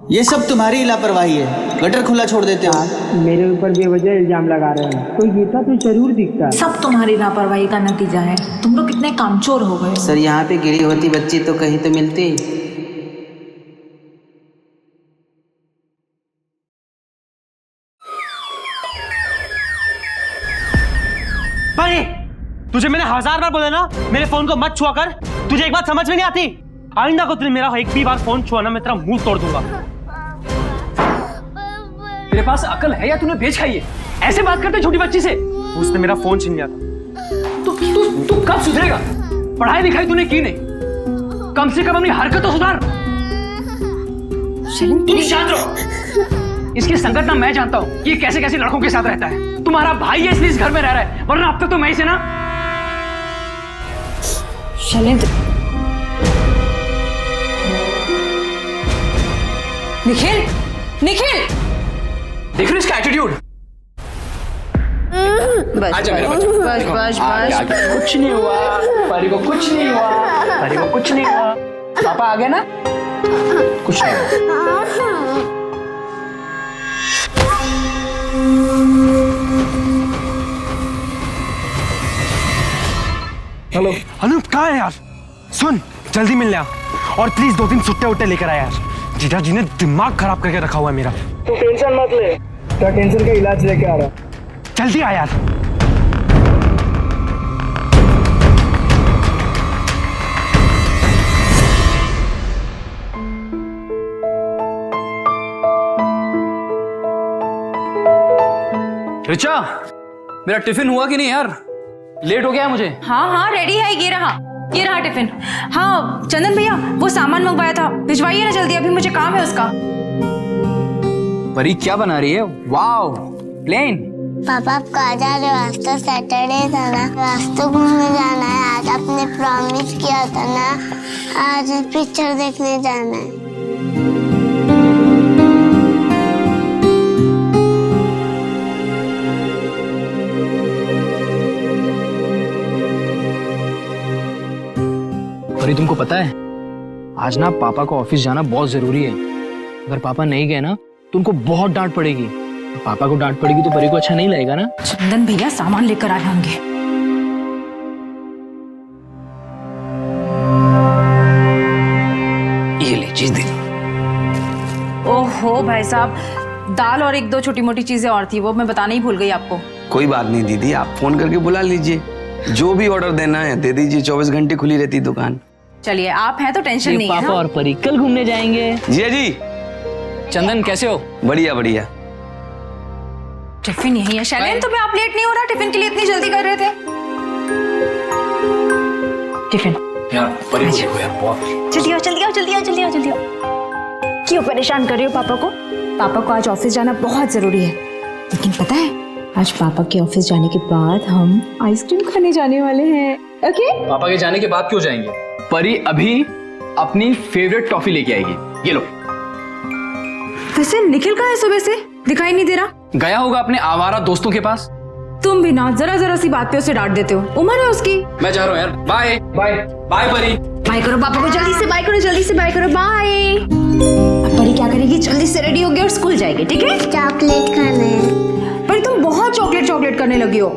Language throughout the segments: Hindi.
ये सब तुम्हारी लापरवाही है, गटर खुला छोड़ देते हो। मेरे ऊपर बेवजह इल्जाम लगा रहे हैं। कोई जीता तो जरूर दिखता। सब तुम्हारी लापरवाही का नतीजा है। तुम लोग कितने कामचोर हो गए। सर यहाँ पे गिरी होती बच्ची तो कहीं तो मिलती। भाई तुझे मैंने 1000 बार बोला ना मेरे फोन को मत छुआ कर। तुझे एक बात समझ में नहीं आती? आइंदा को तूने मेरा एक भी बार फोन छुआ ना मैं तेरा मुंह तोड़ दूंगा। तेरे पास अकल है या तूने बेच खाई है? ऐसे बात करते छोटी बच्ची से। उसने मेरा फोन छीन लिया था। तू कब सुधरेगा? पढ़ाई लिखाई तूने की नहीं, कम से कम अपनी हरकत तो सुधार। तुम शांत रहो। इसकी संगत ना मैं जानता हूँ ये कैसे कैसे लड़कों के साथ रहता है। तुम्हारा भाई है इसलिए इस घर में रह रहा है, वरना अब तक तो मैं इसे ना। शैलेंद्र, निखिल, निखिल, देख रहे हो इसका एटीट्यूड? बस कुछ नहीं हुआ, परी को कुछ नहीं हुआ, परी को कुछ नहीं हुआ। पापा आ गए ना, कुछ नहीं हुआ। हेलो अनूप, कहाँ है यार? सुन जल्दी मिल लिया और प्लीज 2-3 सुट्टे उट्टे लेकर आया यार। जीजा जी ने दिमाग खराब करके रखा हुआ है मेरा। तू टेंशन मत ले, क्या टेंशन का इलाज लेके आ रहा। जल्दी आ यार। रिचा, मेरा टिफिन हुआ कि नहीं यार? लेट हो गया है मुझे। हाँ रेडी है, ये रहा टिफिन। हाँ चंदन भैया, वो सामान मंगवाया था, भिजवाइए ना जल्दी, अभी मुझे काम है उसका। परी क्या बना रही है? Wow, plane. पापा आप कहाँ जा रहे हो? आज तो सैटरडे था ना, आज तो घूमने जाना है। आज आपने प्रॉमिस किया था ना, आज पिक्चर देखने जाना है। परी तुमको पता है आज ना पापा को ऑफिस जाना बहुत जरूरी है। अगर पापा नहीं गए ना तो उनको बहुत डांट पड़ेगी। पापा को डांट पड़ेगी तो परी को अच्छा नहीं लगेगा ना। चंदन भैया सामान लेकर आए होंगे। ये ले चीज दे। ओहो भाई साहब, दाल और 1-2 छोटी मोटी चीजें और थी, वो मैं बताना ही भूल गई आपको। कोई बात नहीं दीदी, आप फोन करके बुला लीजिए, जो भी ऑर्डर देना है दे दीजिए। 24 घंटे खुली रहती दुकान। चलिए आप हैं तो टेंशन नहीं है। पापा और परी कल घूमने जाएंगे। जी। चंदन कैसे हो? बढ़िया बढ़िया। टिफिन यही है। शैलेंद्र, तुम्हें आप लेट नहीं हो रहा? टिफिन के लिए इतनी जल्दी कर रहे थे। टिफिन यार परी को यार बहुत। जल्दी आओ। क्यों परेशान कर रहे हो पापा को? पापा को आज ऑफिस जाना बहुत जरूरी है। लेकिन पता है, आज पापा के ऑफिस जाने के बाद हम आइसक्रीम खाने जाने वाले हैं। ओके? पापा के जाने के बाद क्यों जाएंगे? परी अभी अपनी फेवरेट टॉफी लेके आएगी, ये लो। वैसे निखिल कहाँ है? सुबह से दिखाई नहीं दे रहा। गया होगा अपने आवारा दोस्तों के पास। तुम भी ना जरा सी बात पे उसे डांट देते हो। उम्र है उसकी। मैं जा रहा हूँ यार, बाय बाय बाय परी। बाय करो पापा को, जल्दी से बाय करो, बाय। अब परी क्या करेगी? जल्दी से रेडी होगी और स्कूल जाएगी, ठीक है? चॉकलेट खाना है। परी तुम बहुत चॉकलेट करने लगी हो।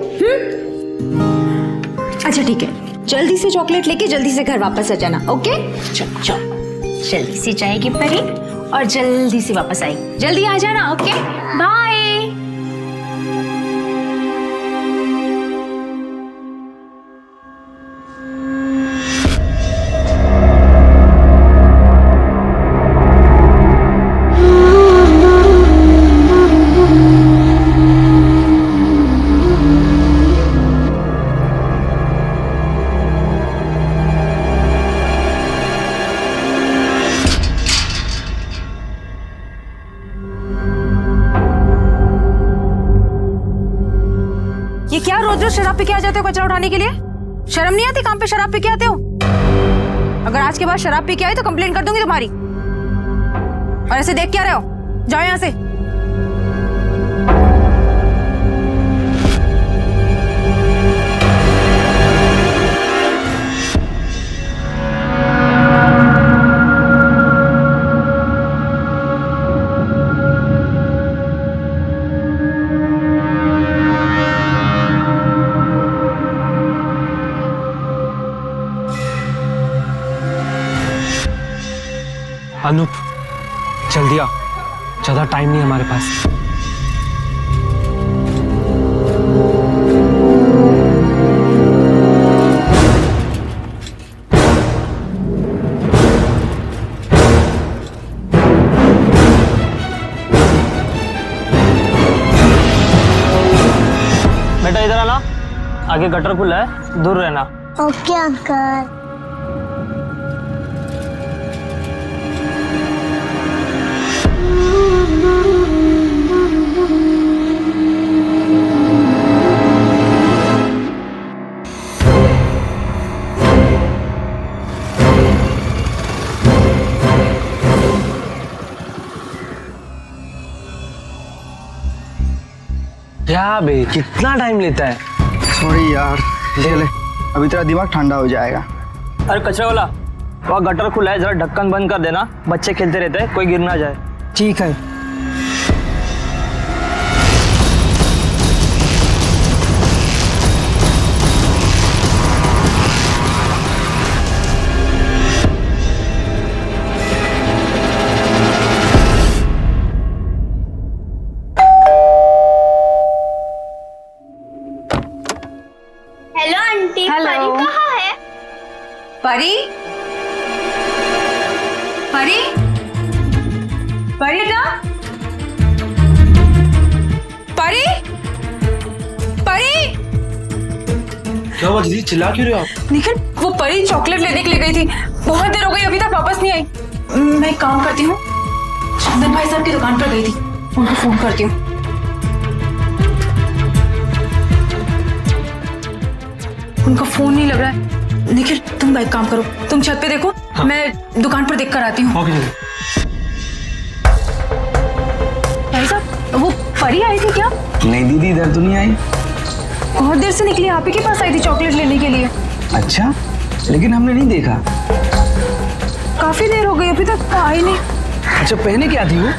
अच्छा ठीक है, जल्दी से चॉकलेट लेके जल्दी से घर वापस आ जाना। ओके? चलो जल्दी से जाएगी परी और जल्दी से वापस आएगी। जल्दी आ जाना। Okay bye. ये क्या रोज शराब पी के आ जाते हो कचरा उठाने के लिए? शर्म नहीं आती? काम पे शराब पी के आते हो? अगर आज के बाद शराब पी के आई तो कंप्लेन कर दूंगी तुम्हारी। और ऐसे देख क्या रहे हो? जाओ यहाँ से। अनूप जल्दी आ, ज्यादा टाइम नहीं है हमारे पास। बेटा इधर आना, आगे गटर खुला है, दूर रहना। Okay uncle. क्या बे, कितना टाइम लेता है? सॉरी यार, ले अभी तेरा दिमाग ठंडा हो जाएगा। अरे कचरे वाला, वहाँ गटर खुला है, जरा ढक्कन बंद कर देना, बच्चे खेलते रहते हैं, कोई गिर ना जाए। ठीक है। Hello aunty, hello. परी कहाँ है? परी, परी, परी ना, परी, परी। क्या हुआ दीदी, चिल्ला क्यों रहे हो आप? निखिल, वो परी चॉकलेट लेने के लिए गई थी, बहुत देर हो गई, अभी तक वापस नहीं आई। मैं एक काम करती हूँ, चंदन भाई साहब की दुकान पर गई थी, उनको फोन करती हूँ। उनका फोन नहीं लग रहा है। निखिल, तुम एक काम करो, तुम छत पे देखो, हाँ। मैं दुकान पर देख कर आती हूँ। ओके। भाई साहब, वो परी आई थी क्या? नहीं दीदी, इधर तो नहीं आई। बहुत देर से निकली, आप ही के पास आई थी चॉकलेट लेने के लिए। अच्छा, लेकिन हमने नहीं देखा। काफी देर हो गई, अभी तक आई नहीं। अच्छा, पहने क्या थी वो?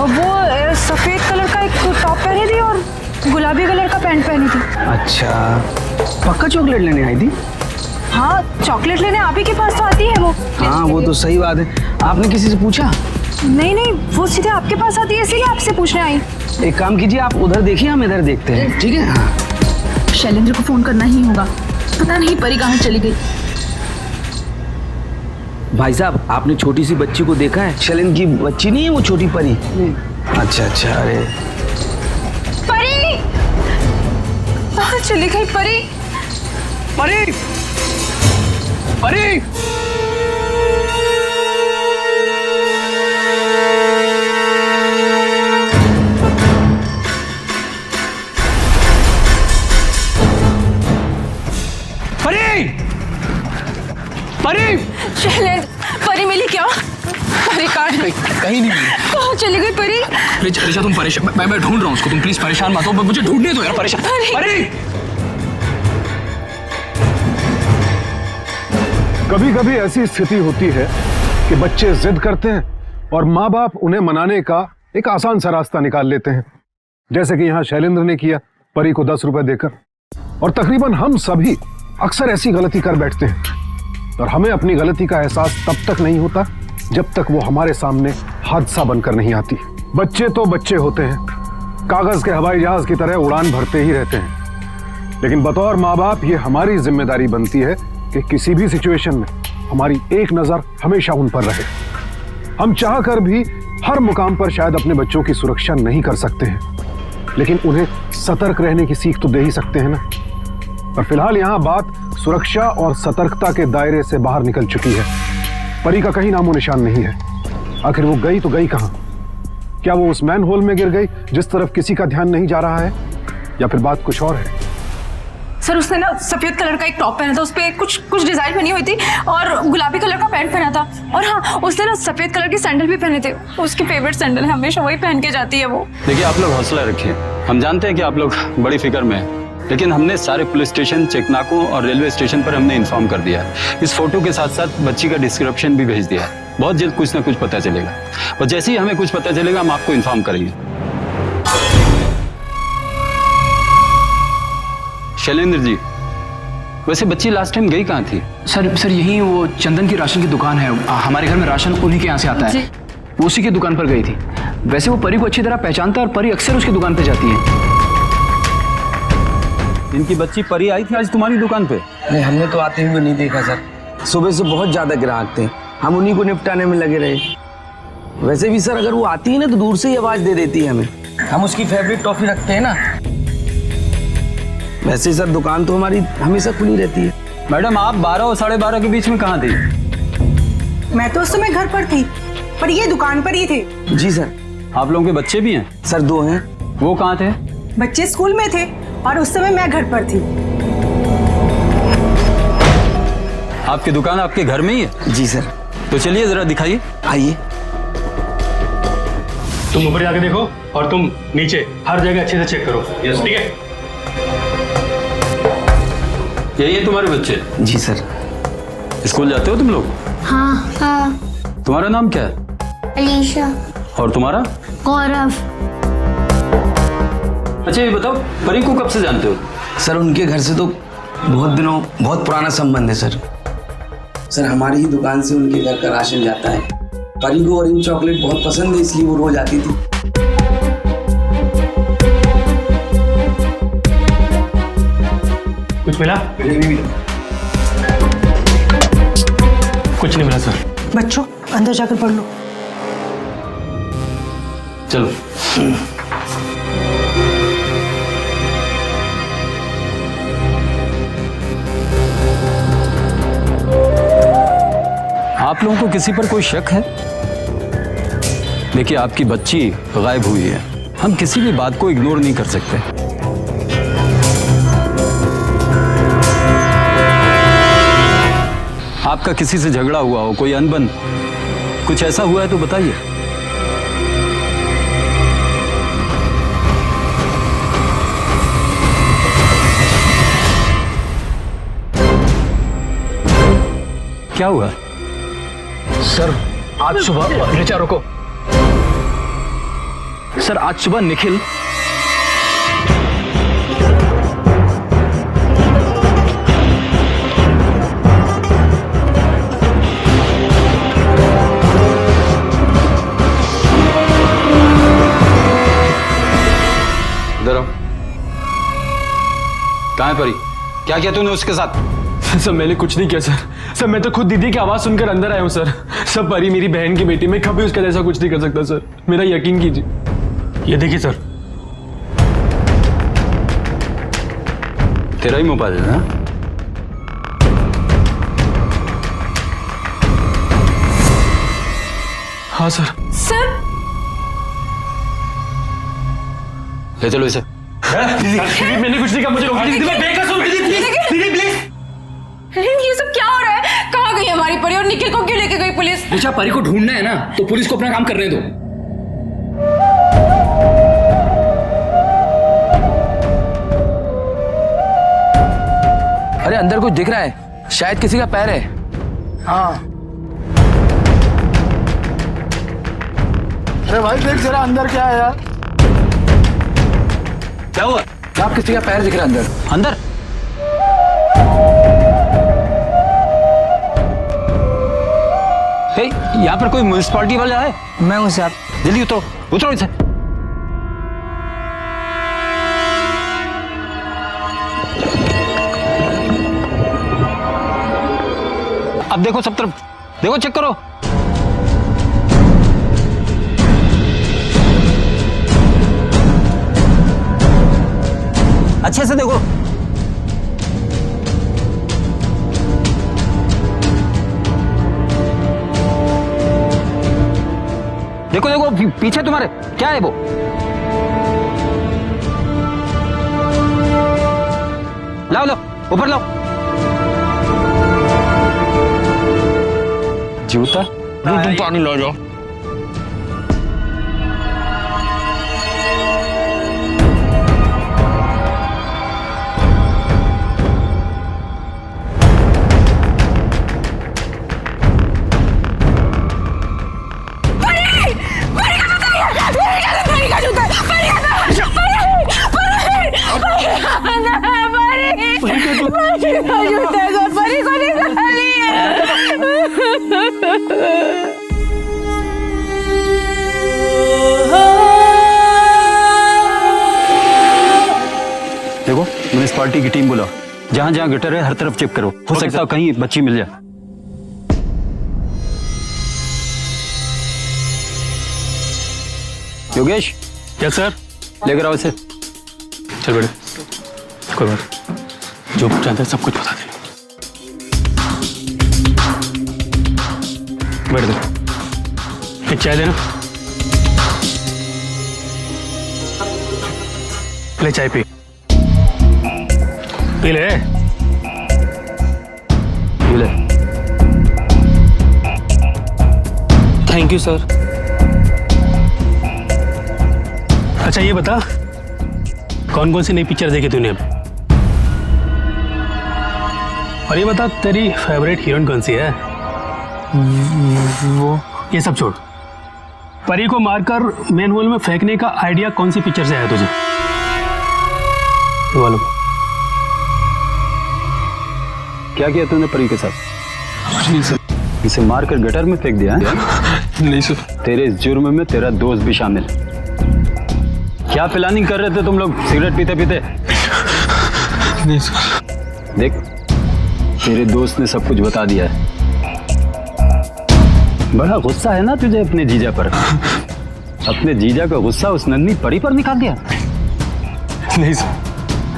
वो सफेद कलर का एक टॉप पहनी थी और गुलाबी कलर का पैंट पहनी थी। अच्छा, पक्का चॉकलेट लेने आई थी? हाँ, चॉकलेट लेने आप ही के पास तो आती है वो। हाँ, वो तो सही बात है। आपने किसी से पूछा? नहीं नहीं, वो सीधे आपके पास आती है, इसीलिए आपसे पूछने आई। एक काम कीजिए, आप उधर देखिए, हम इधर देखते हैं, ठीक है? हाँ। शैलेंद्र को फोन करना ही होगा, पता नहीं परी कहाँ चली गई। भाई साहब, आपने छोटी सी बच्ची को देखा है? शैलेंद्र की बच्ची नहीं है वो, छोटी परी? अच्छा अच्छा, अरे परी कहाँ चली गई? परी, परी, परी। परी, परी। शैलेंद्र, परी मिली क्या? परी कहाँ कहीं नहीं मिली। कहाँ चली गई परी? ऋचा, तुम परेशान, मैं ढूंढ रहा हूँ उसको, तुम प्लीज परेशान मत हो, मुझे ढूंढने दो यार। परेशान परी। कभी कभी ऐसी स्थिति होती है कि बच्चे जिद करते हैं और माँ बाप उन्हें मनाने का एक आसान सा रास्ता निकाल लेते हैं, जैसे कि यहाँ शैलेंद्र ने किया, परी को 10 रुपए देकर। और तकरीबन हम सभी अक्सर ऐसी गलती कर बैठते हैं और हमें अपनी गलती का एहसास तब तक नहीं होता जब तक वो हमारे सामने हादसा बनकर नहीं आती। बच्चे तो बच्चे होते हैं, कागज के हवाई जहाज की तरह उड़ान भरते ही रहते हैं, लेकिन बतौर माँ बाप ये हमारी जिम्मेदारी बनती है कि किसी भी सिचुएशन में हमारी एक नजर हमेशा उन पर रहे। हम चाह कर भी हर मुकाम पर शायद अपने बच्चों की सुरक्षा नहीं कर सकते हैं, लेकिन उन्हें सतर्क रहने की सीख तो दे ही सकते हैं ना। और फिलहाल यहाँ बात सुरक्षा और सतर्कता के दायरे से बाहर निकल चुकी है। परी का कहीं नामो निशान नहीं है। आखिर वो गई तो गई कहाँ? क्या वो उस मैन होल में गिर गई जिस तरफ किसी का ध्यान नहीं जा रहा है, या फिर बात कुछ और है? सर, उसने ना सफेद कलर का एक टॉप पहना था, उस पे कुछ डिजाइन बनी हुई थी और गुलाबी कलर का पैंट पहना था। और हाँ, उसने ना सफेद कलर के सैंडल भी पहने थे, उसकी फेवरेट सैंडल है, हमेशा वही पहन के जाती है वो। देखिए, आप लोग हौसला रखिए, हम जानते हैं कि आप लोग बड़ी फिक्र में हैं, लेकिन हमने सारे पुलिस स्टेशन, चेकनाकों और रेलवे स्टेशन पर हमने इन्फॉर्म कर दिया है। इस फोटो के साथ साथ बच्ची का डिस्क्रिप्शन भी भेज दिया है। बहुत जल्द कुछ ना कुछ पता चलेगा, और जैसे ही हमें कुछ पता चलेगा हम आपको इन्फॉर्म करेंगे। शैलेंद्र जी, वैसे बच्ची लास्ट टाइम गई कहाँ थी? सर यही वो चंदन की राशन की दुकान है, हमारे घर में राशन उन्हीं के यहाँ से आता है, वो उसी की दुकान पर गई थी। वैसे वो परी को अच्छी तरह पहचानता है और परी अक्सर उसकी दुकान पर जाती है। इनकी बच्ची परी आई थी आज तुम्हारी दुकान पे? नहीं, हमने तो आते हुए नहीं देखा सर। सुबह से बहुत ज्यादा ग्राहक थे, हम उन्हीं को निपटाने में लगे रहे। वैसे भी सर, अगर वो आती है ना तो दूर से ही आवाज दे देती है हमें। हम उसकी फेवरेट टॉफी रखते हैं ना। वैसे सर, दुकान तो हमारी हमेशा खुली रहती है। मैडम, आप 12 और 12:30 के बीच में कहाँ थी? मैं तो उस समय घर पर थी, पर ये दुकान पर ही थे। जी सर। आप लोगों के बच्चे भी हैं? सर 2 हैं। वो कहाँ थे? बच्चे स्कूल में थे और उस समय मैं घर पर थी। आपकी दुकान आपके घर में ही है? जी सर। तो चलिए जरा दिखाइए। आइए। तुम ऊपर जाके देखो और तुम नीचे हर जगह अच्छे से चेक करो। यस, ठीक है। यही है तुम्हारे बच्चे? जी सर। स्कूल जाते हो तुम लोग? हाँ हाँ। तुम्हारा नाम क्या है? अलीशा। और तुम्हारा? गौरव। अच्छा ये बताओ, परी को कब से जानते हो? सर उनके घर से तो बहुत पुराना संबंध है सर। सर हमारी ही दुकान से उनके घर का राशन जाता है। परी को ऑरेंज चॉकलेट बहुत पसंद है, इसलिए वो रोज आती थी। कुछ मिला? कुछ नहीं मिला सर। बच्चों अंदर जाकर पढ़ लो। चलो। आप लोगों को किसी पर कोई शक है? देखिए, आपकी बच्ची गायब हुई है, हम किसी भी बात को इग्नोर नहीं कर सकते। आपका किसी से झगड़ा हुआ हो, कोई अनबन, कुछ ऐसा हुआ है तो बताइए। क्या हुआ? सर आज सुबह, ऋचा रुको। सर आज सुबह निखिल इधर आओ। कहाँ है परी? क्या किया तूने उसके साथ? सर मैंने कुछ नहीं किया सर मैं तो खुद दीदी की आवाज सुनकर अंदर आया हूँ सर। सब परी मेरी बहन की बेटी, मैं कभी उसका जैसा कुछ नहीं कर सकता सर, मेरा यकीन कीजिए। ये देखिए सर। तेरा ही मोबाइल है ना? हाँ सर। सर ले चलो इसे। दीदी मैंने कुछ नहीं कहा, मुझे रोक दीदी, मैं बेकसूर। दीदी प्लीज। ये सब क्या हो रहा है? कहाँ गई हमारी परी और निखिल को क्यों लेके गई पुलिस? ऋचा, परी को ढूंढना है ना, तो पुलिस को अपना काम करने दो। अरे अंदर कुछ दिख रहा है, शायद किसी का पैर है। हाँ। अरे भाई देख जरा अंदर क्या है यार। क्या हुआ? आप किसी का पैर दिख रहा है अंदर। अंदर? यहाँ पर कोई म्युनिसिपालिटी वाला है? मैं हूँ साहब। जल्दी उतरो, उतरो इसे। अब देखो सब तरफ, देखो, चेक करो। अच्छे से देखो। देखो देखो पीछे तुम्हारे क्या है वो? लाओ लाओ, ऊपर लाओ। जूता? तुम पानी ला जाओ। परी को तो परी को निकाल लिए। देखो म्युनिसिपालिटी की टीम बुलाओ, जहां जहां गटर है हर तरफ चेक करो, हो सकता है कहीं बच्ची मिल जाए। योगेश। Yes sir. लेकर आओ इसे। चल बेटे, कोई बात, जो जानता है सब कुछ बता दे। बैठ दे, एक चाय देना। ले चाय पी ले। Thank you sir. अच्छा ये बता, कौन कौन सी नई पिक्चर देखी तूने अब? और ये बता, तेरी फेवरेट हीरोइन कौन सी है? वो ये सब छोड़, परी को मारकर मेन होल में फेंकने का आइडिया कौन सी पिक्चर से आया तुझे? बोलो। क्या किया तूने परी के साथ? नहीं सर। इसे मारकर गटर में फेंक दिया है? नहीं सर। तेरे इस जुर्म में तेरा दोस्त भी शामिल है। क्या प्लानिंग कर रहे थे तुम लोग सिगरेट पीते पीते? नहीं सर। देख, तेरे दोस्त ने सब कुछ बता दिया है। बड़ा गुस्सा है ना तुझे अपने जीजा पर। अपने जीजा का गुस्सा उस नन्ही परी पर निकाल दिया। नहीं सर,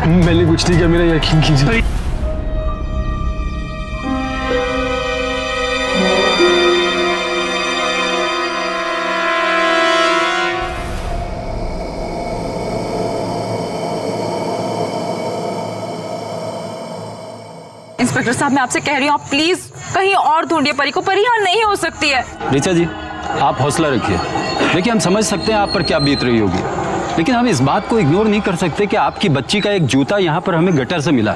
मैंने कुछ नहीं किया, मेरा यकीन कीजिए। इंस्पेक्टर साहब, मैं आपसे कह रही हूँ, आप प्लीज कहीं और ढूंढिए परी को। परी यहाँ नहीं हो सकती है। ऋचा जी, आप हौसला रखिए। देखिए, हम समझ सकते हैं आप पर क्या बीत रही होगी, लेकिन हम इस बात को इग्नोर नहीं कर सकते कि आपकी बच्ची का एक जूता यहाँ पर हमें गटर से मिला।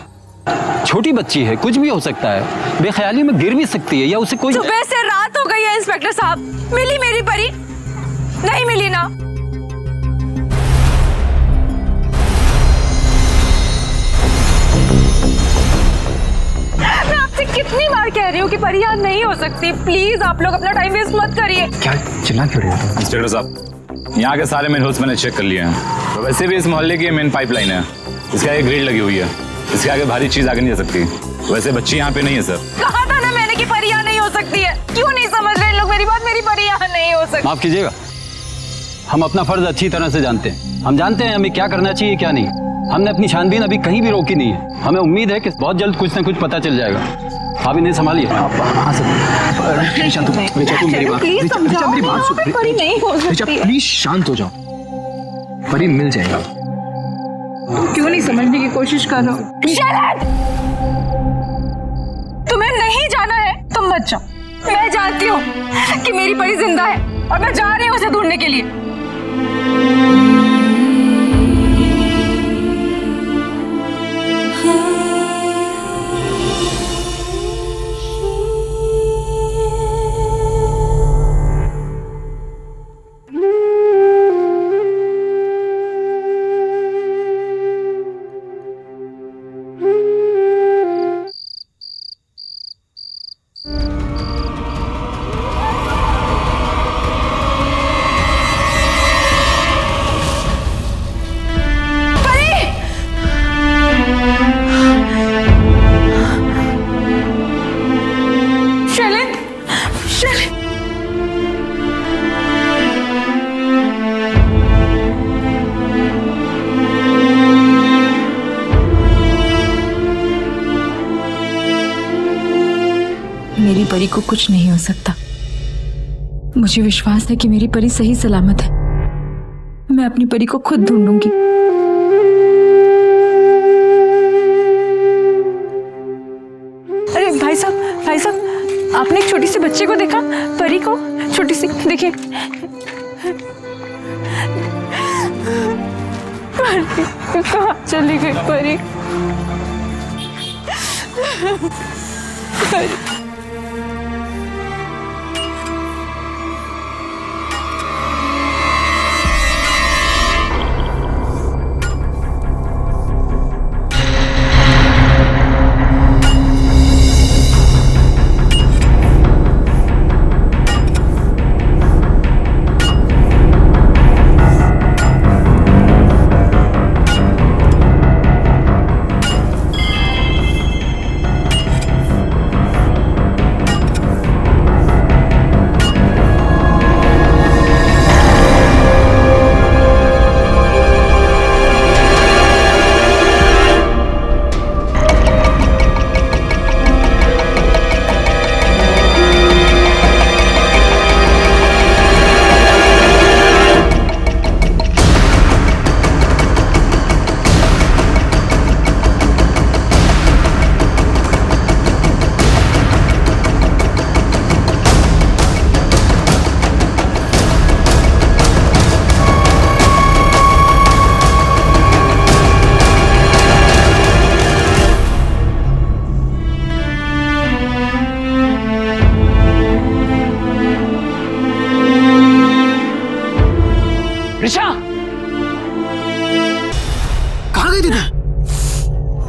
छोटी बच्ची है, कुछ भी हो सकता है, बेख्याली में गिर भी सकती है, या उसे कोई। सुबह से रात हो गई है इंस्पेक्टर साहब, मिली मेरी परी? नहीं मिली ना। मैं आपसे कितनी बार कह रही हूँ कि परी यहाँ नहीं हो सकती। प्लीज आप लोग अपना टाइम वेस्ट मत करिए। क्या चिल्ला क्यों रहे हो? इंस्पेक्टर साहब, यहाँ के सारे मेन होल्स मैंने चेक कर लिए हैं। तो वैसे भी इस मोहल्ले की मेन पाइपलाइन है, इसके आगे ग्रिल लगी हुई है, इसके आगे भारी चीज आगे नहीं जा सकती। वैसे बच्ची यहाँ पे नहीं है सर। कहा था ना मैंने कि परी यहाँ नहीं हो सकती है। क्यों नहीं समझ रहे लोग मेरी बात? मेरी परी यहाँ नहीं हो सकती। माफ कीजिएगा, हम अपना फर्ज अच्छी तरह से जानते हैं। हम जानते हैं हमें क्या करना चाहिए क्या नहीं। हमने अपनी छानबीन अभी कहीं भी रोकी नहीं है। हमें उम्मीद है कि बहुत जल्द कुछ ना कुछ पता चल जाएगा। आप इन्हें संभालिए। आप हाँ सर, शांत हो। ऋचा तुम मेरी बात, ऋचा मेरी बात सुन। परी नहीं हो सकती। ऋचा प्लीज शांत हो जाओ, परी मिल जाएगा। क्यों नहीं समझने की कोशिश कर रहे हो? तुम्हें नहीं जाना है तुम मत जाओ। मैं जानती हूँ कि मेरी परी जिंदा है और मैं जा रही हूँ उसे ढूंढने के लिए। मेरी परी को कुछ नहीं हो सकता। मुझे विश्वास है कि मेरी परी सही सलामत है। मैं अपनी परी को खुद ढूंढूंगी। अरे भाई साहब, आपने एक छोटी सी बच्चे को देखा? परी को, छोटी सी, देखिए। कहाँ चली गई परी?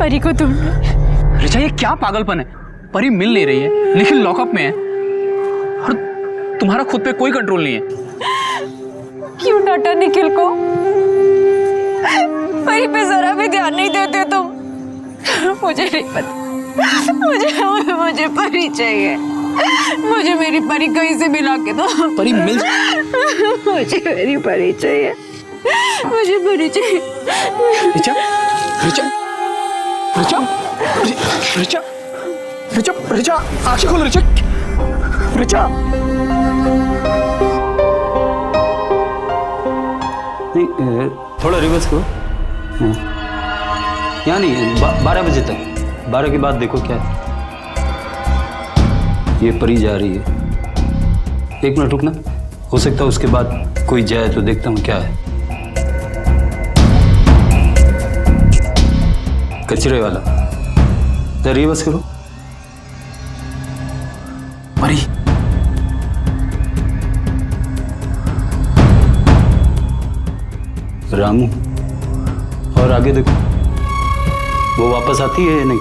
परी को ढूंढने। ऋचा ये क्या पागलपन है? परी मिल नहीं रही है, निखिल लॉकअप में है और तुम्हारा खुद पे कोई कंट्रोल नहीं है। क्यों डांटा निखिल को? परी पे जरा भी ध्यान नहीं देते तुम। मुझे नहीं पता, मुझे परी चाहिए। मुझे मेरी परी कहीं से मिला के दो। परी मिल मुझे मेरी परी चाहिए, मुझे परी चाहिए। ऋचा ऋचा ऋचा ऋचा ऋचा ऋचा आंखें खोलो ऋचा ऋचा। नहीं थोड़ा रिवर्स करो। यहाँ नहीं, 12 बजे तक, 12 के बाद देखो क्या है। ये परी जा रही है, 1 मिनट रुकना, हो सकता है उसके बाद कोई जाए तो देखता हूँ क्या है। कचरे वाला, जरा रिवर्स करो। परी रामू, और आगे देखो, वो वापस आती है या नहीं?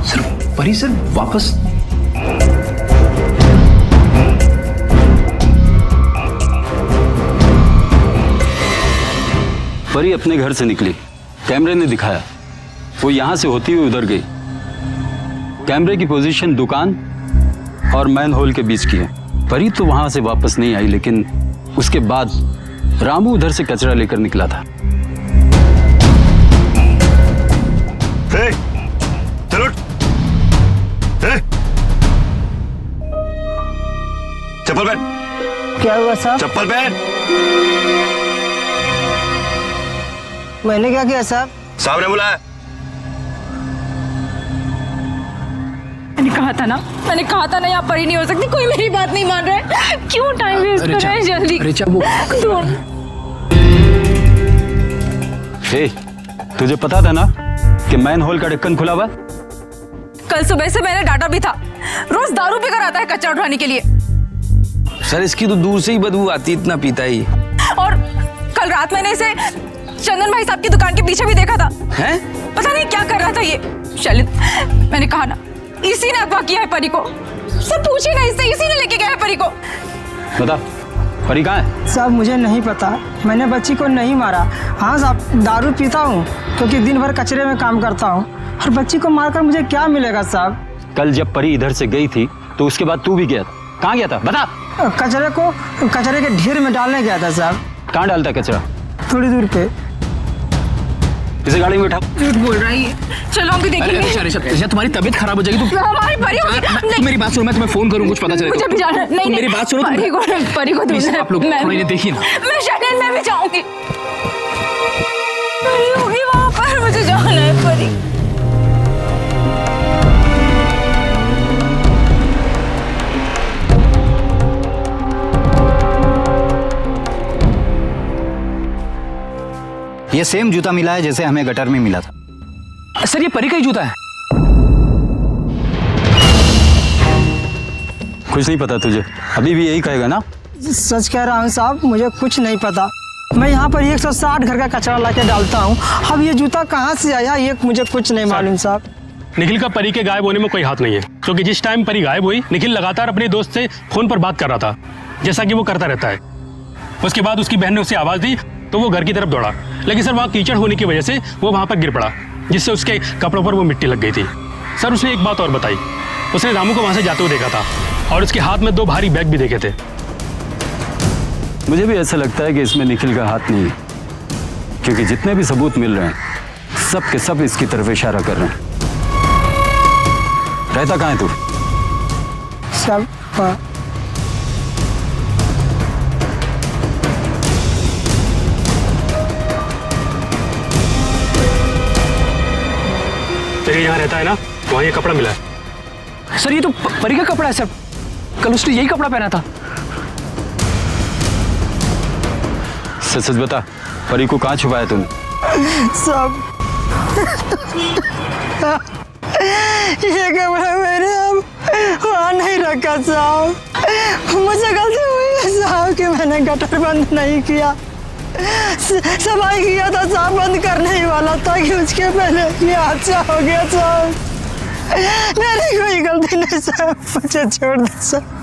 सर परी सर वापस? परी अपने घर से निकली, कैमरे ने दिखाया, वो यहां से होती हुई उधर गई। कैमरे की पोजीशन दुकान और मैन होल के बीच की है। परी तो वहां से वापस नहीं आई, लेकिन उसके बाद रामू उधर से कचरा लेकर निकला था। चलो चप्पल पहन। क्या हुआ साहब? चप्पल पहन। मैंने क्या किया साहब? साहब ने बुलाया। मैंने कहा था ना यहाँ परी नहीं हो सकती। कोई मेरी बात नहीं मान रहा है। क्यों टाइम वेस्ट कर रहे हैं? जल्दी ऋचा वो हे, तुझे पता था ना कि मैन होल का ढक्कन खुला हुआ? कल सुबह से मैंने डाटा भी था। रोज दारू पीकर आता है कचरा उठाने के लिए। सर इसकी तो दूर से ही बदबू आती, इतना पीता ही। और कल रात मैंने इसे चंदन भाई साहब की दुकान के पीछे भी देखा था। हैं? पता नहीं क्या कर रहा था ये। शैलित, मैंने कहा ना, इसी ने अगवा किया है परी को। सब पूछे ना इससे, इसी ने लेके गया है परी को। बता, परी कहाँ है? साहब मुझे नहीं पता, मैंने बच्ची को नहीं मारा। हाँ साहब, दारू पीता हूँ क्योंकि दिन भर कचरे में काम करता हूँ, और बच्ची को मारकर मुझे क्या मिलेगा साहब? कल जब परी इधर से गई थी तो उसके बाद तू भी गया था। कहाँ गया था बता? कचरे के ढेर में डालने गया था साहब। कहाँ डालता कचरा? थोड़ी दूर पे। इसे गाड़ी में बैठा। झूठ बोल रही है। चलो हम भी देखेंगे। ऋचा तुम्हारी तबीयत खराब हो जाएगी। हमारी परी होगी। मेरी बात सुनो, मैं तुम्हें फोन करूँ, कुछ पता चले। मुझे भी जाना है। नहीं, मेरी बात सुनो। परी को ढूंढना है। आप लोग थोड़ा इन्हें देखिए ना। मैं शायद मैं भी जाऊंगी। परी होगी वहाँ पर, मुझे जाना है। परी ये सेम जूता मिला है जैसे हमें गटर में मिला था। सर ये परी का ही जूता है। कुछ नहीं पता तुझे? अभी भी यही कहेगा ना? सच कह रहा हूँ साहब, मुझे कुछ नहीं पता। मैं यहाँ पर 160 घर का कचरा लाके डालता हूँ। अब ये जूता कहाँ से आया ये मुझे कुछ नहीं मालूम साहब। निखिल का परी के गायब होने में कोई हाथ नहीं है, क्योंकि जिस टाइम परी गायब हुई, निखिल लगातार अपने दोस्त से फोन पर बात कर रहा था, जैसा कि वो करता रहता है। उसके बाद उसकी बहन ने उसे आवाज दी तो वो घर की तरफ दौड़ा, लेकिन सर वहाँ कीचड़ होने की वजह से वो वहाँ पर गिर पड़ा, जिससे उसके कपड़ों पर वो मिट्टी लग गई थी। सर उसने एक बात और बताई, उसने रामू को वहाँ से जाते हुए देखा था और उसके हाथ में 2 भारी बैग भी देखे थे। मुझे भी ऐसा लगता है कि इसमें निखिल का हाथ नहीं है, क्योंकि जितने भी सबूत मिल रहे हैं सब के सब इसकी तरफ इशारा कर रहे हैं। रहता कहाँ है तू? सब तेरे यहाँ रहता है ना, वहाँ ये कपड़ा मिला है। सर ये तो परी का कपड़ा है सर, कल उसने यही कपड़ा पहना था। सच सच बता, परी को कहाँ छुपाया तूने? सब ये कपड़ा मैंने अब वहाँ नहीं रखा साहब। मुझे गलती हुई है साहब कि मैंने गटर बंद नहीं किया। सफाई किया था, साहब बंद करने ही वाला था कि उसके पहले ये हादसा हो गया साहब। मेरी कोई गलती नहीं साहब, मुझे छोड़ दे साहब।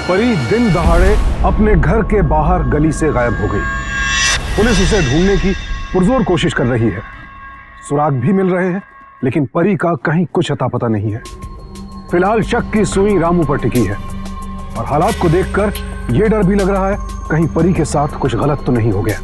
परी दिन दहाड़े अपने घर के बाहर गली से गायब हो गई। पुलिस उसे ढूंढने की पुरजोर कोशिश कर रही है। सुराग भी मिल रहे हैं, लेकिन परी का कहीं कुछ अता पता नहीं है। फिलहाल शक की सुई रामू पर टिकी है और हालात को देखकर यह डर भी लग रहा है कहीं परी के साथ कुछ गलत तो नहीं हो गया।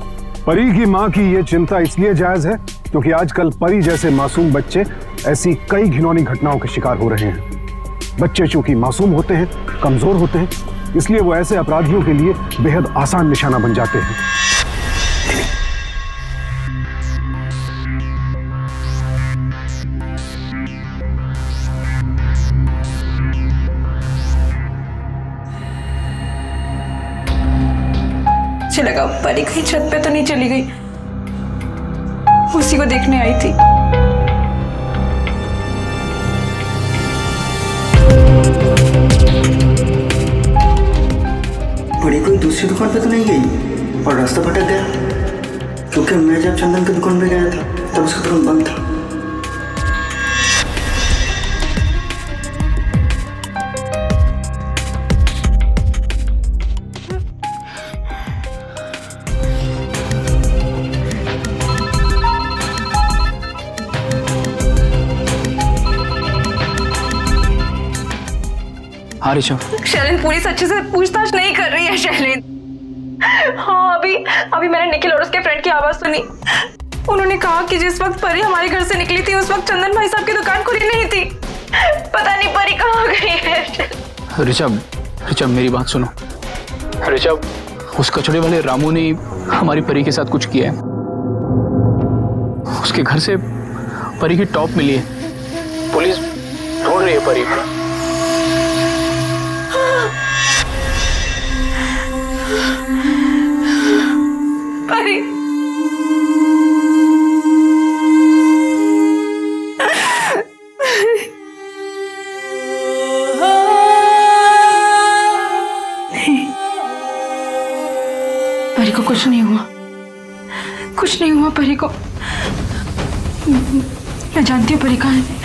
परी की मां की यह चिंता इसलिए जायज है क्योंकि आजकल परी जैसे मासूम बच्चे ऐसी कई घिनौनी घटनाओं के शिकार हो रहे हैं। बच्चे चूंकि मासूम होते हैं, कमजोर होते हैं, इसलिए वो ऐसे अपराधियों के लिए बेहद आसान निशाना बन जाते हैं। मुझे लगा परी कहीं छत पे तो नहीं चली गई, उसी को देखने आई थी। परी कोई दूसरी दुकान पे तो नहीं गई और रास्ता भटक गया? क्योंकि मैं जब चंदन की दुकान पे गया था तब उसका दुकान बंद था। हाँ ऋषभ। शैलेंद्र पुलिस अच्छे से पूछताछ नहीं कर रही है शैलेंद्र। हाँ अभी मैंने निखिल और उसके फ्रेंड की आवाज सुनी। उन्होंने कहा कि जिस वक्त परी हमारे घर से निकली थी उस वक्त चंदन भाई साहब की दुकान खुली नहीं थी। पता नहीं परी कहाँ गई है। ऋषभ मेरी बात सुनो। ऋषभ, उस कचड़े वाले रामू ने हमारी परी के साथ कुछ किया है। उसके घर से परी की टॉप मिली है। पुलिस ढूंढ रही है परी को। परी परी को कुछ नहीं हुआ, कुछ नहीं हुआ परी को। मैं जानती हूँ परी कहाँ है।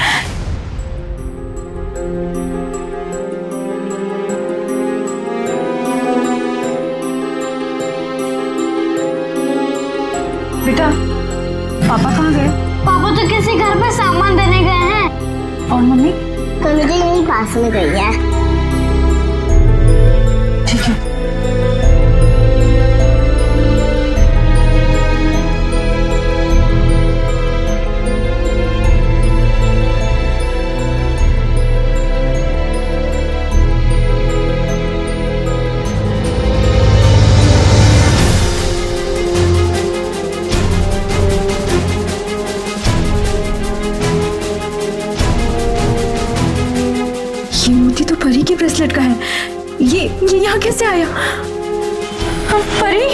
बेटा, पापा कहाँ गए? पापा तो किसी घर पे सामान देने गए हैं। और मम्मी? तो मुझे यहीं पास में गई है। ठीक है। तो परी के ब्रेसलेट का है। ये यहाँ कैसे आया? परी?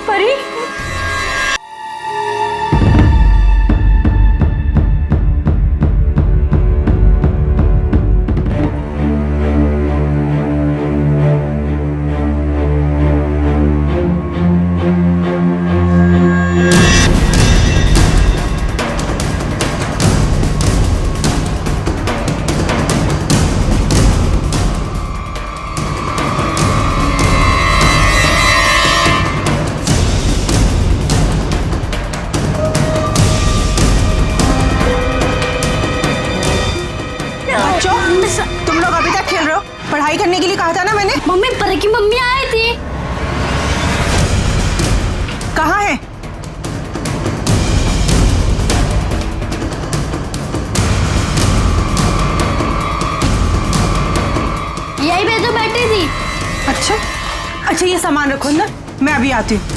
परी? तुम लोग अभी तक खेल रहे हो? पढ़ाई करने के लिए कहा था ना मैंने। मम्मी, परी की मम्मी आई थी। कहाँ है? यही पे तो बैठी थी। अच्छा ये सामान रखो ना, मैं अभी आती हूँ।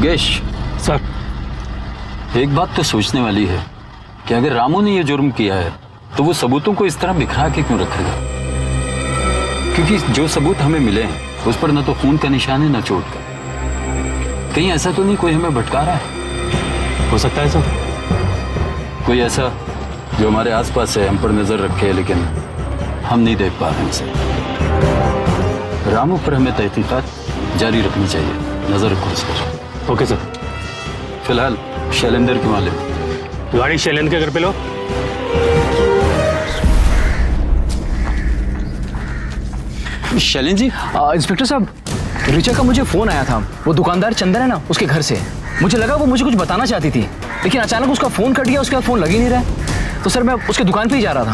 योगेश सर, एक बात तो सोचने वाली है कि अगर रामू ने यह जुर्म किया है तो वो सबूतों को इस तरह बिखरा के क्यों रखेगा? क्योंकि जो सबूत हमें मिले हैं उस पर न तो खून का निशान है न चोट का। कहीं ऐसा तो नहीं कोई हमें भटका रहा है? हो सकता है सर। कोई ऐसा जो हमारे आसपास है, हम पर नजर रखे, लेकिन हम नहीं देख पा रहे हैं उसे। रामू पर हमें तहकीकात जारी रखनी चाहिए, नजर रखो उस पर। Okay sir. फिलहाल शैलेंद्र के वाले गाड़ी शैलेंद्र के घर पे लो। शैलेंद्र जी। इंस्पेक्टर साहब, ऋचा का मुझे फोन आया था। वो दुकानदार चंदन है ना, उसके घर से। मुझे लगा वो मुझे कुछ बताना चाहती थी, लेकिन अचानक उसका फोन कट गया, उसके बाद फोन लग ही नहीं रहा। तो सर मैं उसके दुकान पे ही जा रहा था।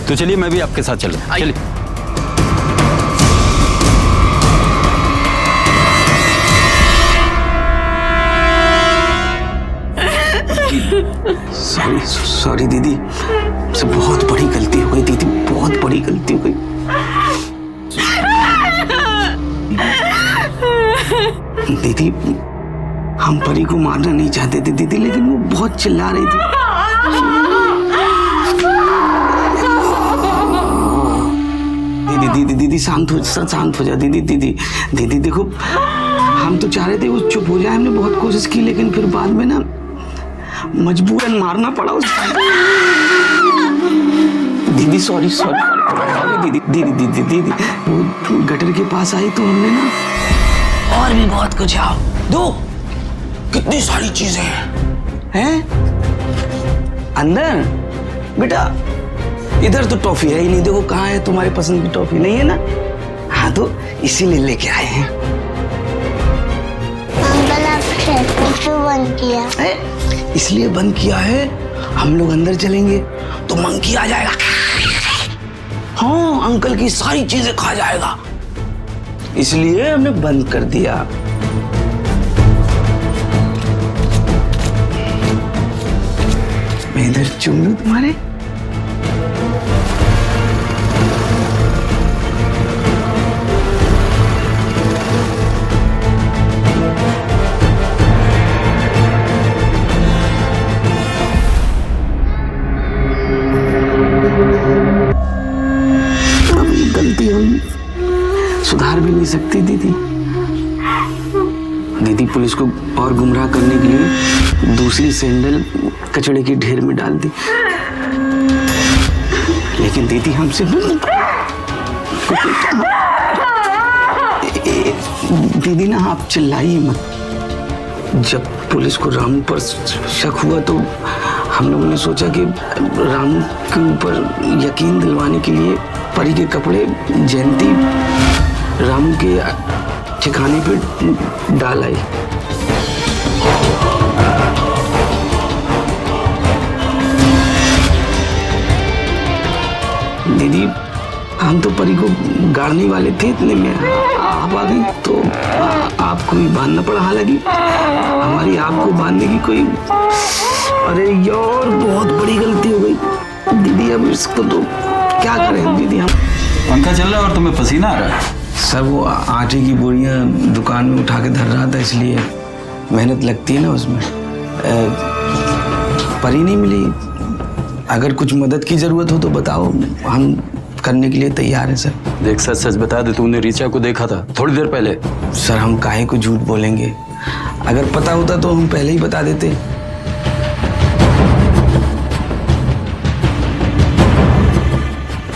तो चलिए मैं भी आपके साथ चलूं। चलिए। सॉरी सॉरी दीदी, से बहुत बड़ी गलती हो गई दीदी, बहुत बड़ी गलती हो गई। दीदी, हम परी को मारना नहीं चाहते थे दीदी, लेकिन वो बहुत चिल्ला रही थी। दीदी दीदी शांत हो जा दीदी। दीदी देखो, हम तो चाह रहे थे वो चुप हो जाए, हमने बहुत कोशिश की, लेकिन फिर बाद में ना मजबूरन मारना पड़ा उसको। दीदी सॉरी दीदी, वो गटर के पास आई तो हमने ना और भी बहुत कुछ। आओ दो, कितनी सारी चीजें हैं अंदर। बेटा इधर तो टॉफी है ही नहीं, देखो कहाँ है, तुम्हारे पसंद की टॉफी नहीं है ना? हाँ तो इसीलिए लेके आए हैं। अंकल आपने क्यों बंद किया है? इसलिए बंद किया है, हम लोग अंदर चलेंगे तो मंकी आ जाएगा। हाँ, अंकल की सारी चीजें खा जाएगा, इसलिए हमने बंद कर दिया। मैं इधर चूम लूं तुम्हारे? गलती हम सुधार भी नहीं सकती दीदी। दीदी पुलिस को और गुमराह करने के लिए दूसरी सैंडल कचड़े के ढेर में डाल दी, लेकिन दीदी हमसे दीदी ना आप चिल्लाइए मत। जब पुलिस को रामू पर शक हुआ तो हम लोगों ने सोचा कि रामू के ऊपर यकीन दिलवाने के लिए परी के कपड़े जयंती रामू के ठिकाने पे डाल आई। दीदी हम तो परी को गाड़ने वाले थे, इतने में आप आ गई तो आपको भी बांधना पड़ा। हालांकि हमारी आपको बांधने की कोई, अरे यार बहुत बड़ी गलती हो गई दीदी। अब इसको तो क्या करें दीदी हम। पंखा चल रहा है और तुम्हें पसीना आ रहा है। सर वो आटे की बोरियां दुकान में उठा के धर रहा था, इसलिए मेहनत लगती है ना उसमें। परी नहीं मिली, अगर कुछ मदद की जरूरत हो तो बताओ, हम करने के लिए तैयार हैं सर। देख सच सच बता दे, तूने रीचा को देखा था थोड़ी देर पहले? सर हम काहे को झूठ बोलेंगे, अगर पता होता तो हम पहले ही बता देते।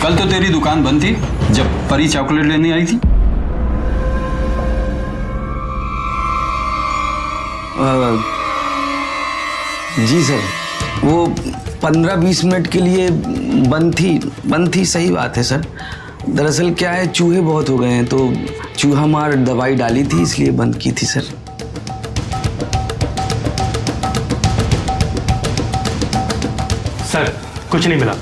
कल तो तेरी दुकान बंद थी जब परी चॉकलेट लेने आई थी। जी सर, वो 15-20 मिनट के लिए बंद थी। सही बात है सर। दरअसल क्या है, चूहे बहुत हो गए हैं तो चूहा मार दवाई डाली थी, इसलिए बंद की थी सर। सर कुछ नहीं मिला।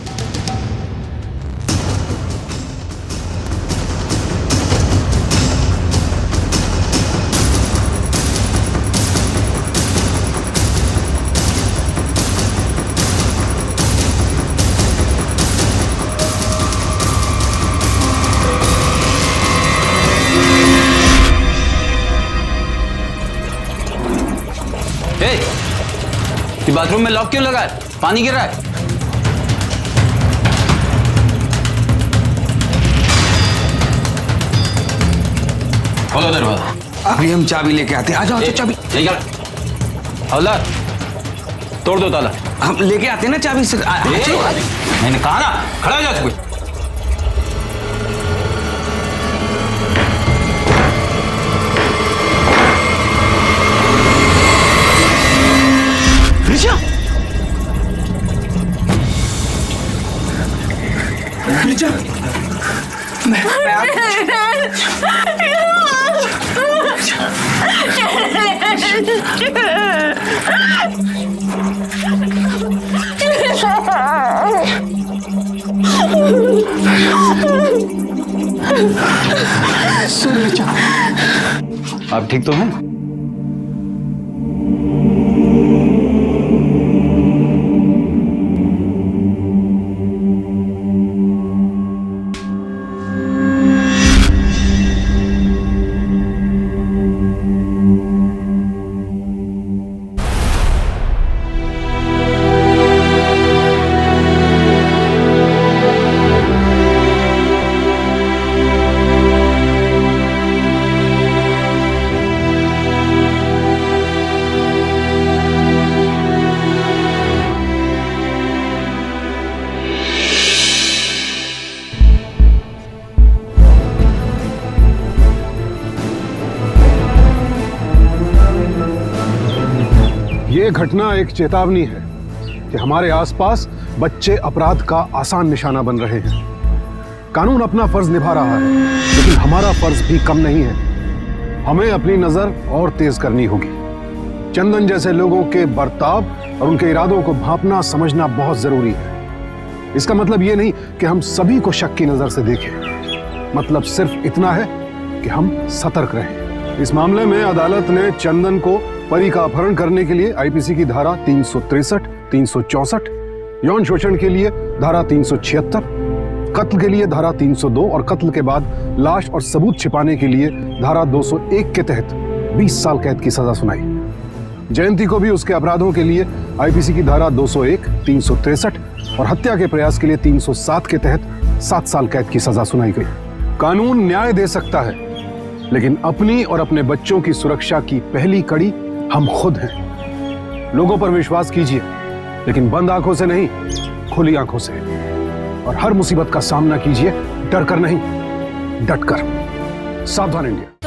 ये बाथरूम में लॉक क्यों लगा है? पानी गिर रहा है। खोलो दरवाजा। अभी हम चाबी लेके आते हैं। आ जाओ चाबी। हवलदार, तोड़ दो ताला। हम लेके आते हैं ना चाबी से। मैंने कहा ना, खड़ा हो जा तू। ऋचा, ऋचा, मैं आप ठीक तो हैं? ये घटना एक चेतावनी है कि हमारे आसपास बच्चे अपराध का आसान निशाना बन रहे हैं। कानून अपना फर्ज निभा रहा है, लेकिन हमारा फर्ज भी कम नहीं है। हमें अपनी नजर और तेज करनी होगी। चंदन जैसे लोगों के बर्ताव और उनके इरादों को भांपना समझना बहुत जरूरी है। इसका मतलब ये नहीं कि हम सभी को शक की नजर से देखें, मतलब सिर्फ इतना है कि हम सतर्क रहें। इस मामले में अदालत ने चंदन को परी का अपहरण करने के लिए आईपीसी की धारा 363, 364, यौन शोषण के लिए धारा 376, कत्ल के लिए धारा 302 और कत्ल के बाद लाश और सबूत छिपाने के लिए धारा 201 के तहत 20 साल कैद की सजा सुनाई। जयंती को भी उसके अपराधों के लिए आईपीसी की धारा 201, 363 और हत्या के प्रयास के लिए 307 के तहत 7 साल कैद की सजा सुनाई गई। कानून न्याय दे सकता है, लेकिन अपनी और अपने बच्चों की सुरक्षा की पहली कड़ी हम खुद हैं। लोगों पर विश्वास कीजिए, लेकिन बंद आंखों से नहीं, खुली आंखों से। और हर मुसीबत का सामना कीजिए, डर कर नहीं, डट कर। सावधान इंडिया।